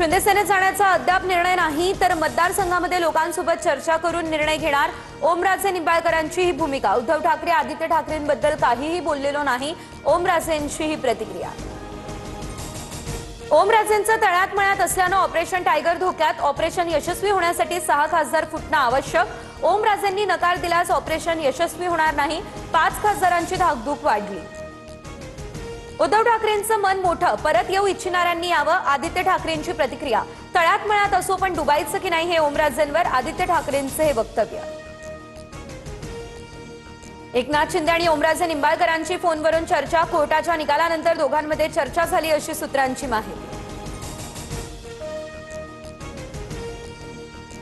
शिंदे सेनेत जाण्याचा अद्याप निर्णय नाही, तर मतदारसंघामध्ये लोकांसोबत चर्चा करून निर्णय घेणार. ओमराजे निंबाळकरांची ही भूमिका. उद्धव ठाकरे आदित्य ठाकरेंबद्दल काहीही बोललेलो नाही, ओमराजेंची ही प्रतिक्रिया. ओमराजेंचं तळ्यात मळ्यात असल्यानं ऑपरेशन टायगर धोक्यात. ऑपरेशन यशस्वी होण्यासाठी 6 खासदार फुटणं आवश्यक. ओमराजेंनी नकार दिल्यास ऑपरेशन यशस्वी होणार नाही. 5 खासदारांची धाकधूक वाढली. उद्धव ठाकरेंचं मन मोठं, परत येऊ इच्छिणाऱ्यांनी यावं. आदित्य ठाकरेंची प्रतिक्रिया. तळ्यात मळ्यात असो पण डुबायचं की नाही हे ओमराजेंवर. आदित्य ठाकरेंचं हे वक्तव्य. एकनाथ शिंदे आणि ओमराजे निंबाळकरांची फोनवरून चर्चा. कोर्टाच्या निकालानंतर दोघांमध्ये चर्चा झाली अशी सूत्रांची माहिती.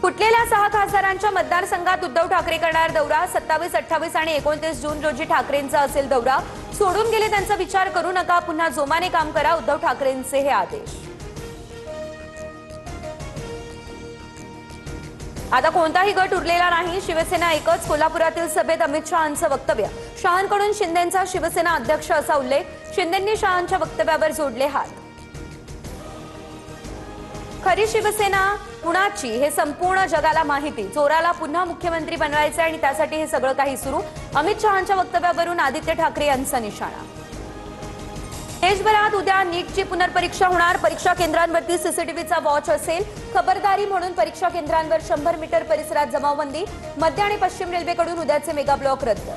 फुटलेल्या 6 खासदारांच्या मतदारसंघात उद्धव ठाकरे करणार दौरा. 27, 28 आणि 29 जून रोजी ठाकरेंचा असेल दौरा. सोडून गेले त्यांचा विचार करू नका, पुन्हा जोमाने काम करा, उद्धव ठाकरेंचे हे आदेश. आता कोणताही गट उरलेला नाही, शिवसेना एकच. कोल्हापुरातील सभेत अमित शहांचं वक्तव्य. शहांकडून शिंदेंचा शिवसेना अध्यक्ष असा उल्लेख. शिंदेंनी शहांच्या वक्तव्यावर जोडले हात. खरी शिवसेना कुणाची हे संपूर्ण जगाला माहिती. चोराला पुन्हा मुख्यमंत्री बनवायचे आणि त्यासाठी हे सगळं काही सुरू. अमित शहांच्या वक्तव्यावरून आदित्य ठाकरे यांचा निशाणा. देशभरात उद्या नीटची पुनर्परीक्षा होणार. परीक्षा केंद्रांवरती सीसीटीव्हीचा वॉच असेल. खबरदारी म्हणून परीक्षा केंद्रांवर 100 मीटर परिसरात जमावबंदी. मध्य आणि पश्चिम रेल्वेकडून उद्याचे मेगा ब्लॉक रद्द.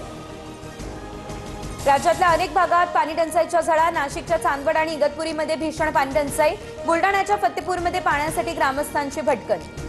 राज्यातल्या अनेक भागात पाणी टंचाईच्या झळा. नाशिकच्या चांदवड आणि इगतपुरीमध्ये भीषण पाणी टंचाई. बुलडाण्याच्या फतेपूरमध्ये पाण्यासाठी ग्रामस्थांची भटकंती.